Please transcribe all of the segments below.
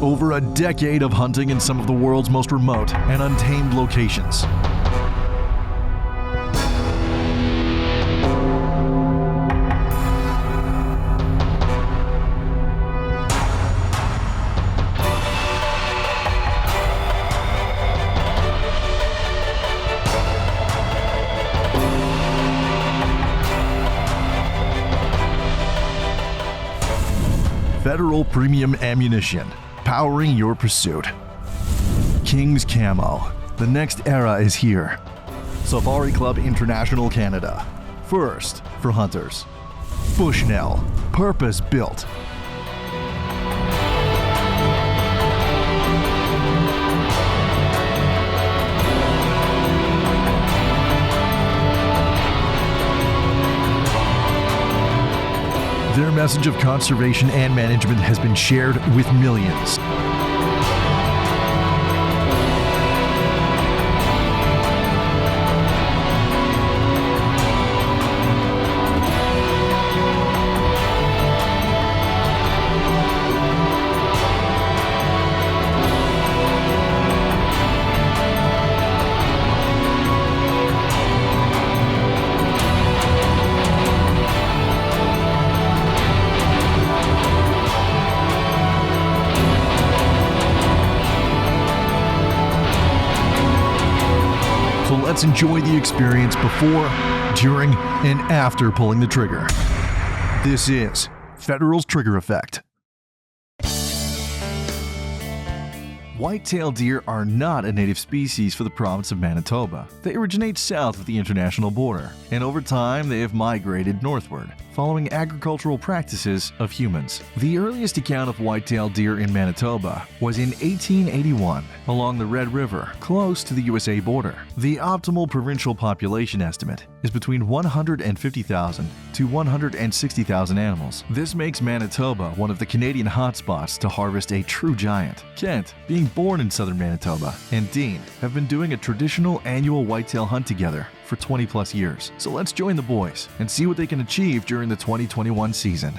Over a decade of hunting in some of the world's most remote and untamed locations. Federal Premium Ammunition, powering your pursuit. King's Camo, the next era is here. Safari Club International Canada, first for hunters. Bushnell, purpose built. Their message of conservation and management has been shared with millions. So let's enjoy the experience before, during, and after pulling the trigger. This is Federal's Trigger Effect. White-tailed deer are not a native species for the province of Manitoba. They originate south of the international border, and over time they have migrated northward, following agricultural practices of humans. The earliest account of white-tailed deer in Manitoba was in 1881 along the Red River, close to the USA border. The optimal provincial population estimate is between 150,000 to 160,000 animals. This makes Manitoba one of the Canadian hotspots to harvest a true giant. Kent, being born in southern Manitoba, and Dean have been doing a traditional annual whitetail hunt together for 20 plus years. So let's join the boys and see what they can achieve during the 2021 season.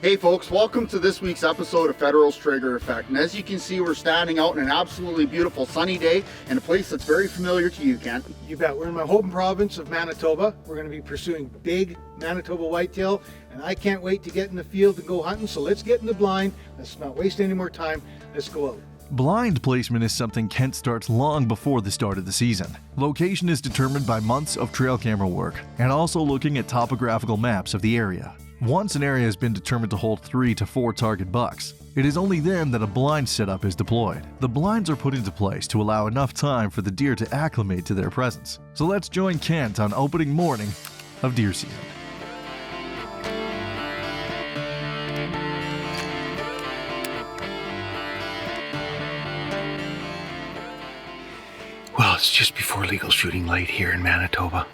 Hey folks, welcome to this week's episode of Federal's Trigger Effect. And as you can see, we're standing out in an absolutely beautiful sunny day in a place that's very familiar to you, Kent. You bet. We're in my home province of Manitoba. We're going to be pursuing big Manitoba whitetail, and I can't wait to get in the field and go hunting. So let's get in the blind. Let's not waste any more time. Let's go out. Blind placement is something Kent starts long before the start of the season. Location is determined by months of trail camera work and also looking at topographical maps of the area. Once an area has been determined to hold 3 to 4 target bucks, it is only then that a blind setup is deployed. The blinds are put into place to allow enough time for the deer to acclimate to their presence. So let's join Kent on opening morning of deer season. Well, it's just before legal shooting light here in Manitoba.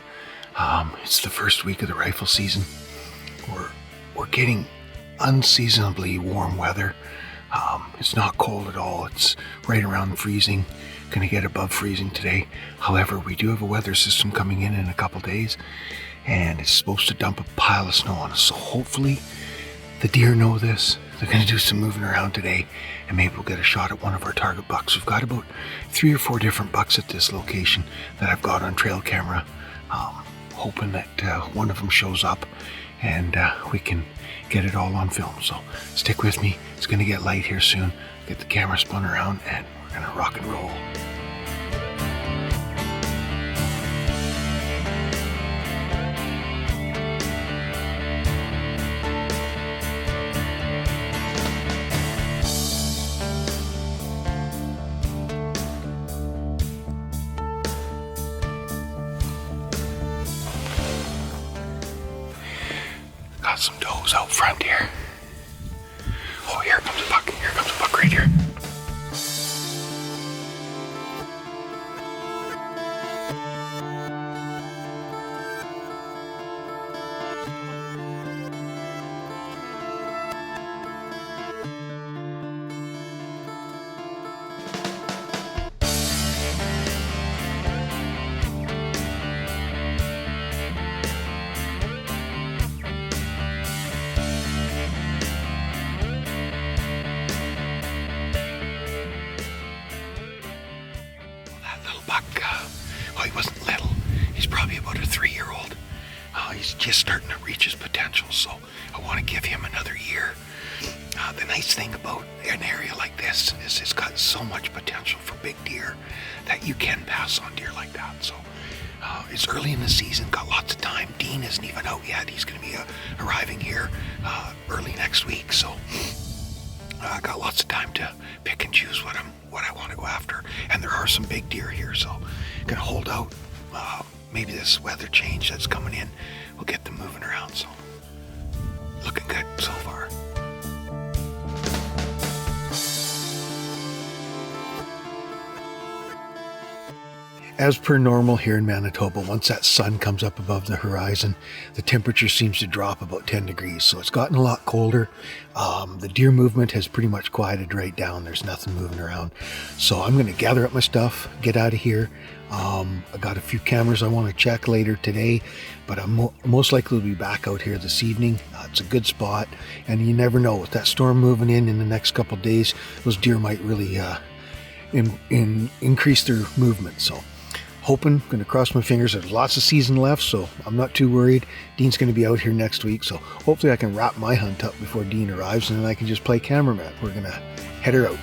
It's the first week of the rifle season. We're getting unseasonably warm weather. It's not cold at all. It's right around freezing. Gonna get above freezing today. However, we do have a weather system coming in a couple days, and it's supposed to dump a pile of snow on us. So hopefully the deer know this. They're gonna do some moving around today, and maybe we'll get a shot at one of our target bucks. We've got about 3 or 4 different bucks at this location that I've got on trail camera. Hoping that one of them shows up and we can get it all on film. So stick with me. It's gonna get light here soon. Get the camera spun around and we're gonna rock and roll. Got some does out front here. Oh, here comes a buck. Here comes a buck right here. buck, well, he wasn't little. He's probably about a 3-year-old. He's just starting to reach his potential, so I want to give him another year. The nice thing about an area like this is it's got so much potential for big deer that you can pass on deer like that. So it's early in the season, got lots of time. Dean isn't even out yet. He's going to be arriving here early next week, so I got lots of time to pick and choose what I want to go after. And there are some big deer here, so I'm going to hold out. Maybe this weather change that's coming in will get them moving around, so looking good so far. As per normal here in Manitoba, once that sun comes up above the horizon, the temperature seems to drop about 10 degrees. So it's gotten a lot colder. The deer movement has pretty much quieted right down. There's nothing moving around. So I'm going to gather up my stuff, get out of here. I got a few cameras I want to check later today, but I'm most likely to be back out here this evening. It's a good spot, and you never know. With that storm moving in the next couple of days, those deer might really increase their movement. So hoping, going to cross my fingers. There's lots of season left, so I'm not too worried. Dean's going to be out here next week, so hopefully I can wrap my hunt up before Dean arrives, and then I can just play cameraman. We're going to head her out.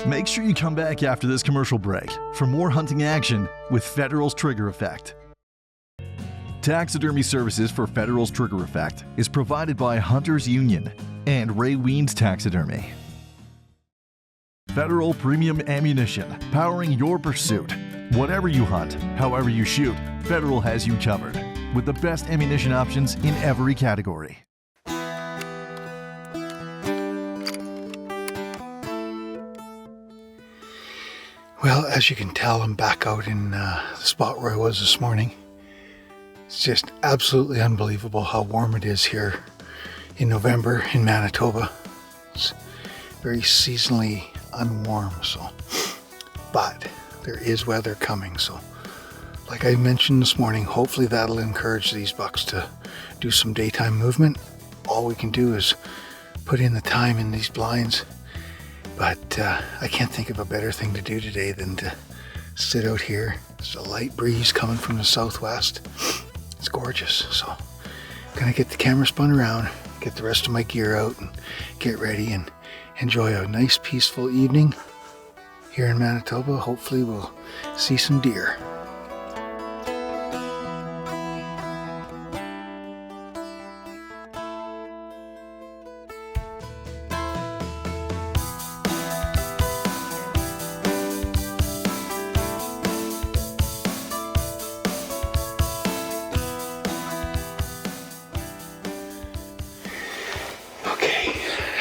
Make sure you come back after this commercial break for more hunting action with Federal's Trigger Effect. Taxidermy services for Federal's Trigger Effect is provided by Hunters Union and Ray Wiens Taxidermy. Federal Premium Ammunition, powering your pursuit. Whatever you hunt, however you shoot, Federal has you covered with the best ammunition options in every category. Well, as you can tell, I'm back out in the spot where I was this morning. It's just absolutely unbelievable how warm it is here in November in Manitoba. It's very seasonally unwarm, but there is weather coming. So like I mentioned this morning, hopefully that'll encourage these bucks to do some daytime movement. All we can do is put in the time in these blinds. But I can't think of a better thing to do today than to sit out here. There's a light breeze coming from the southwest. It's gorgeous. So I'm gonna get the camera spun around, get the rest of my gear out, and get ready and enjoy a nice peaceful evening here in Manitoba. Hopefully we'll see some deer.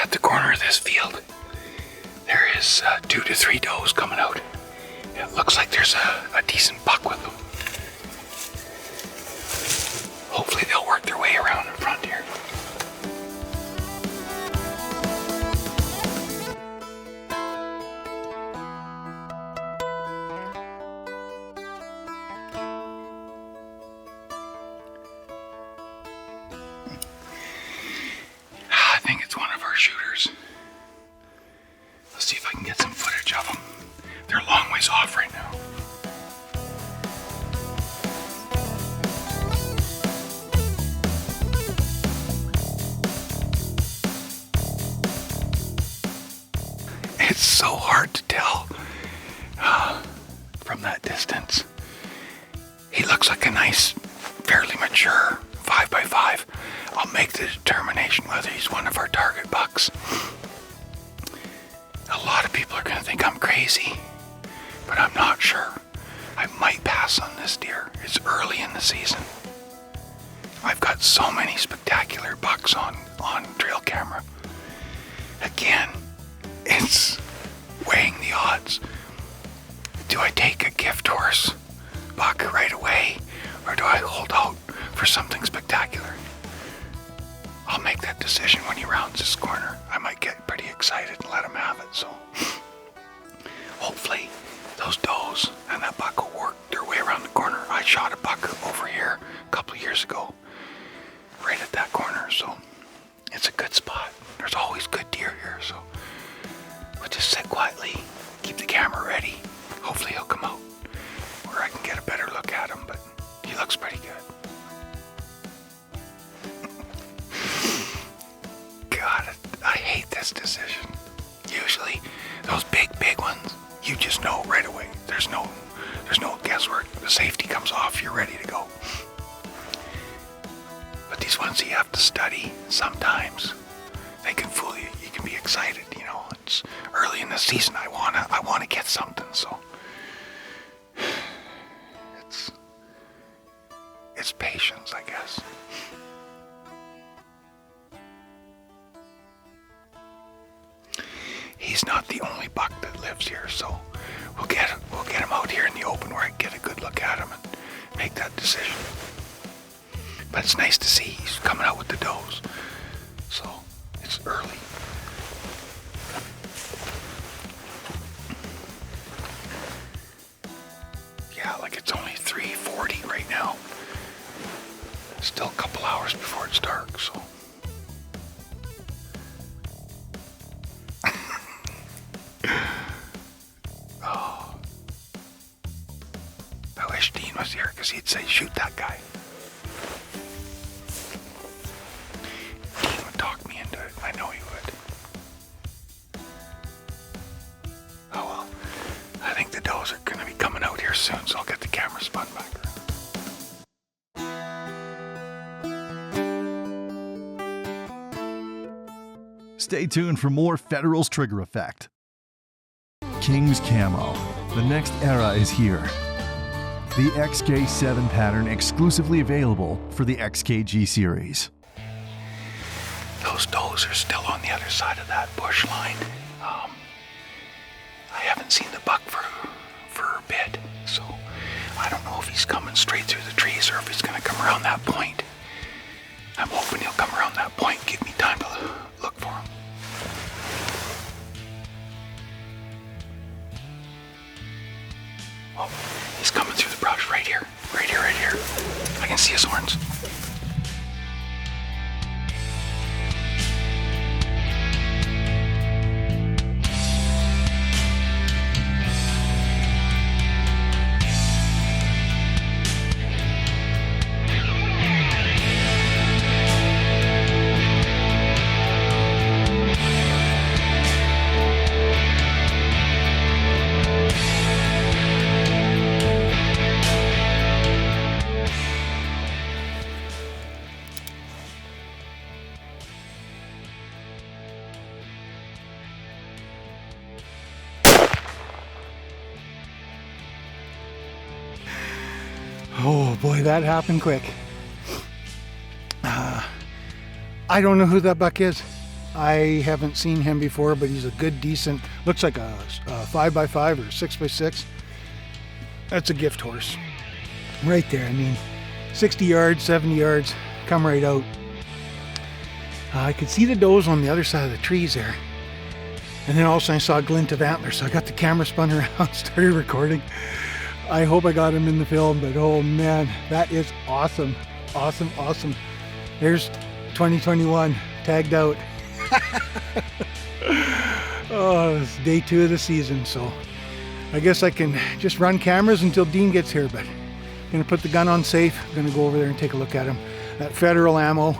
At the corner of this field, there is 2 to 3 does coming out. It looks like there's a decent buck with them. Hopefully they'll work their way around in front here. I think it's one of our shooters. Let's see if I can get some footage of them. They're a long ways off right now. It's so hard to tell from that distance. He looks like a nice, fairly mature 5x5. I'll make the determination whether he's one of our target bucks. A lot of people are going to think I'm crazy, but I'm not sure. I might pass on this deer. It's early in the season. I've got so many spectacular bucks on trail camera. Again, it's weighing the odds. Do I take a gift horse buck right away, or do I hold out for something spectacular? I'll make that decision when he rounds this corner. I might get pretty excited and let him have it, so hopefully those does and that buck will It's a good spot. There's always good deer here, so we'll just sit quietly, keep the camera ready. Hopefully he'll come out where I can get a better look at him, but he looks pretty good. God, I hate this decision. Usually, those big ones, you just know right away. There's no guesswork. The safety comes off, you're ready to go. But these ones you have to study sometimes. They can fool you. You can be excited, you know. It's early in the season. I wanna get something, so it's patience, I guess. He's not the only buck that lives here, so we'll get him out here in the open where I can get a good look at him and make that decision. But it's nice to see he's coming out with the does. So it's early. Yeah, like it's only 3:40 right now. Still a couple hours before it's dark, so. Oh. I wish Dean was here because he'd say, shoot that guy. Dean would talk me into it. I know he would. Oh well. I think the does are going to be coming out here soon, so I'll get the camera spun back around. Stay tuned for more Federal's Trigger Effect. King's Camo. The next era is here. The XK7 pattern exclusively available for the XKG series. Those does are still on the other side of that bush line. I haven't seen the buck for a bit, so I don't know if he's coming straight through the trees or if he's going to come around that point. I'm hoping he'll come around that point, give me time to look for him. Oh, he's coming through the brush right here. Right here, right here. I can see his horns. Oh boy, that happened quick. I don't know who that buck is. I haven't seen him before, but he's a good, decent, looks like a 5x5 or 6x6. That's a gift horse. Right there, I mean, 60 yards, 70 yards, come right out. I could see the does on the other side of the trees there. And then all of a sudden I saw a glint of antlers, so I got the camera spun around, started recording. I hope I got him in the film, but oh man, that is awesome. Awesome, awesome. There's 2021 tagged out. Oh, it's day 2 of the season, so I guess I can just run cameras until Dean gets here, but I'm gonna put the gun on safe. I'm gonna go over there and take a look at him. That Federal ammo,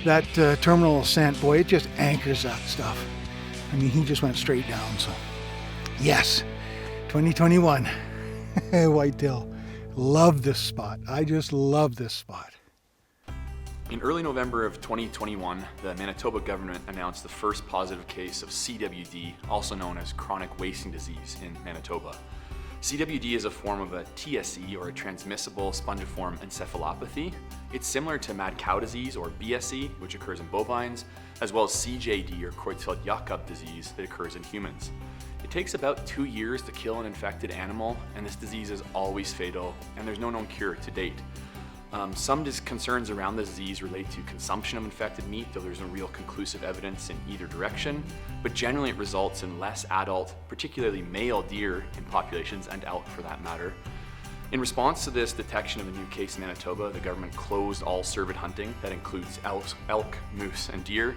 that terminal ascent, boy, it just anchors that stuff. I mean, he just went straight down, so yes, 2021. Whitetail. Love this spot. I just love this spot. In early November of 2021, the Manitoba government announced the first positive case of CWD, also known as chronic wasting disease, in Manitoba. CWD is a form of a TSE, or a transmissible spongiform encephalopathy. It's similar to mad cow disease, or BSE, which occurs in bovines, as well as CJD, or Creutzfeldt-Jakob disease, that occurs in humans. It takes about 2 years to kill an infected animal, and this disease is always fatal, and there's no known cure to date. Some concerns around the disease relate to consumption of infected meat, though there's no real conclusive evidence in either direction, but generally it results in less adult, particularly male deer in populations, and elk for that matter. In response to this detection of a new case in Manitoba, the government closed all cervid hunting, that includes elk, moose, and deer,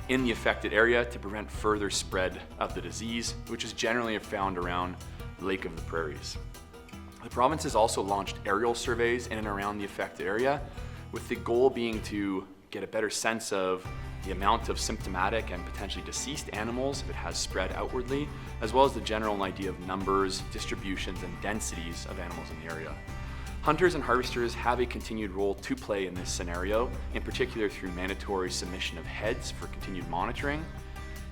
in the affected area to prevent further spread of the disease, which is generally found around Lake of the Prairies. The province has also launched aerial surveys in and around the affected area, with the goal being to get a better sense of the amount of symptomatic and potentially deceased animals if it has spread outwardly, as well as the general idea of numbers, distributions, and densities of animals in the area. Hunters and harvesters have a continued role to play in this scenario, in particular through mandatory submission of heads for continued monitoring.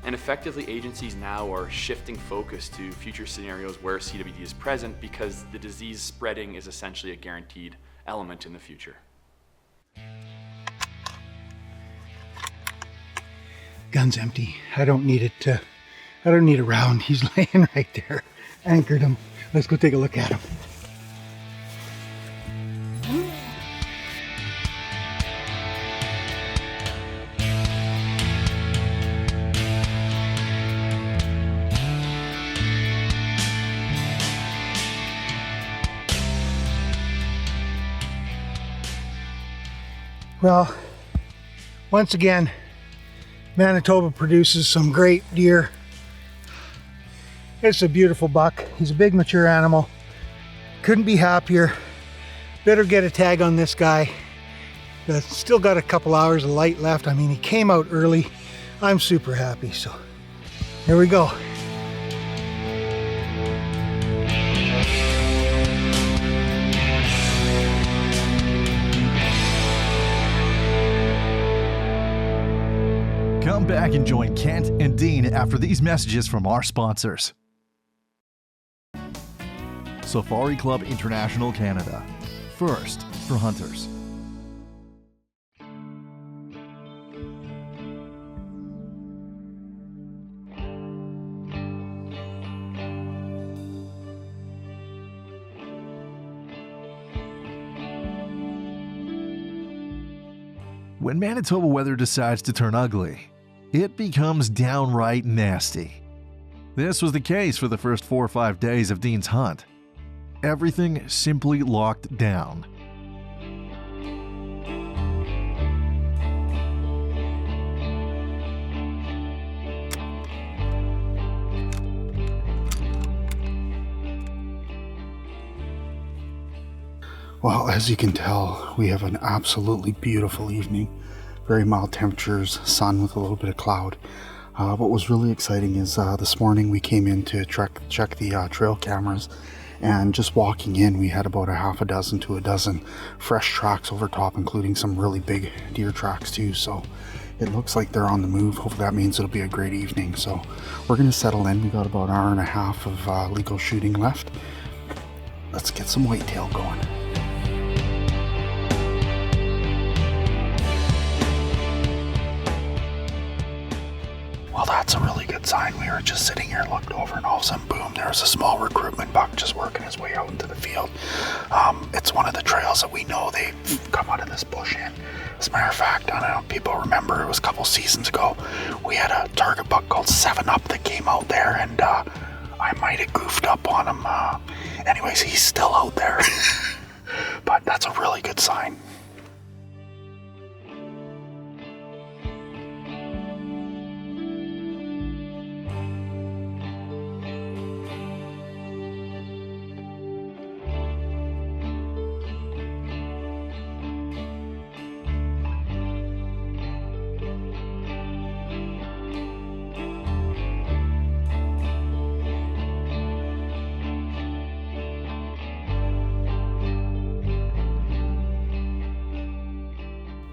And effectively, agencies now are shifting focus to future scenarios where CWD is present because the disease spreading is essentially a guaranteed element in the future. Gun's empty. I don't need a round. He's laying right there. Anchored him. Let's go take a look at him. Well, once again, Manitoba produces some great deer. It's a beautiful buck. He's a big mature animal. Couldn't be happier. Better get a tag on this guy. Still got a couple hours of light left. I mean, he came out early. I'm super happy, so here we go. Come back and join Kent and Dean after these messages from our sponsors. Safari Club International Canada. First for hunters. When Manitoba weather decides to turn ugly, it becomes downright nasty. This was the case for the first 4 or 5 days of Dean's hunt. Everything simply locked down. Well, as you can tell, we have an absolutely beautiful evening. Very mild temperatures, sun with a little bit of cloud. What was really exciting is this morning we came in to check the trail cameras, and just walking in we had about a half a dozen to a dozen fresh tracks over top, including some really big deer tracks too. So it looks like they're on the move. Hopefully that means it'll be a great evening. So we're going to settle in. We got about an hour and a half of legal shooting left. Let's get some whitetail going. Well, that's a really good sign. We were just sitting here, looked over, and all of a sudden, boom, there was a small recruitment buck just working his way out into the field. It's one of the trails that we know they come out of this bush in. As a matter of fact, I don't know if people remember, it was a couple seasons ago, we had a target buck called 7-Up that came out there, and I might have goofed up on him. Anyways, he's still out there. But that's a really good sign.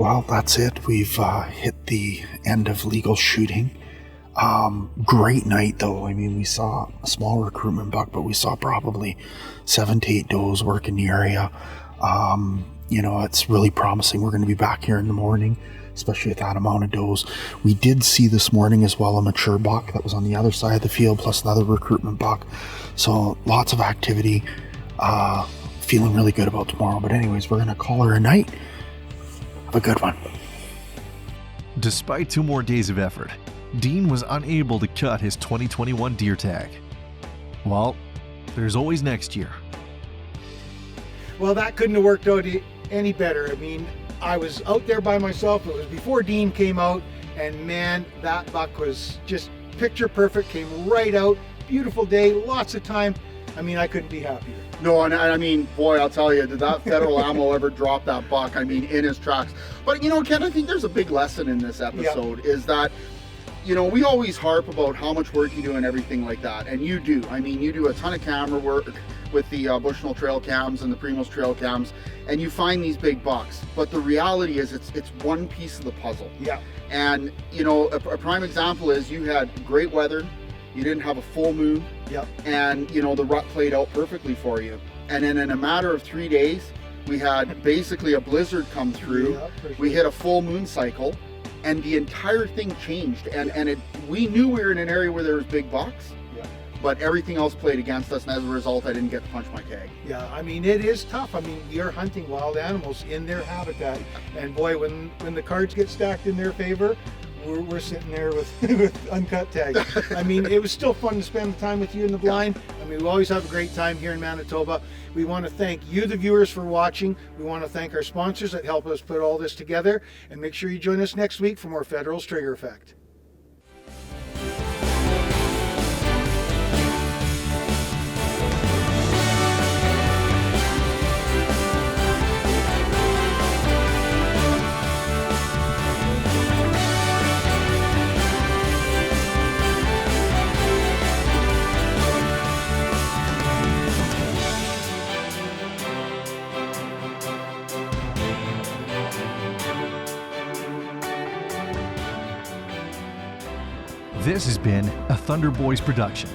Well, that's it. We've hit the end of legal shooting. Great night, though. I mean, we saw a small recruitment buck, but we saw probably 7 to 8 does work in the area. It's really promising. We're going to be back here in the morning, especially with that amount of does. We did see this morning as well a mature buck that was on the other side of the field, plus another recruitment buck. So lots of activity. Feeling really good about tomorrow. But anyways, we're going to call her a night. Have a good one. Despite 2 more days of effort, Dean was unable to cut his 2021 deer tag. Well, there's always next year. Well, that couldn't have worked out any better. I mean, I was out there by myself. It was before Dean came out, and man, that buck was just picture perfect, came right out. Beautiful day, lots of time. I mean, I couldn't be happier. No, and I mean, boy, I'll tell you, did that federal ammo ever drop that buck? I mean, in his tracks. But, you know, Ken, I think there's a big lesson in this episode, is that, you know, we always harp about how much work you do and everything like that, and you do. I mean, you do a ton of camera work with the Bushnell trail cams and the Primos trail cams, and you find these big bucks. But the reality is it's one piece of the puzzle. Yeah. And, you know, a prime example is you had great weather, you didn't have a full moon, Yep. and, you know, the rut played out perfectly for you. And then in a matter of 3 days, we had basically a blizzard come through. Yeah, for sure. We hit a full moon cycle, and the entire thing changed. And we knew we were in an area where there was big bucks, Yeah. but everything else played against us, and as a result, I didn't get to punch my tag. Yeah, I mean, it is tough. I mean, you're hunting wild animals in their habitat, and boy, when the cards get stacked in their favor, we're sitting there with, with uncut tags. I mean, it was still fun to spend the time with you in the blind. I mean, we always have a great time here in Manitoba. We want to thank you, the viewers, for watching. We want to thank our sponsors that help us put all this together, and make sure you join us next week for more Federal's Trigger Effect. This has been a Thunder Boys production,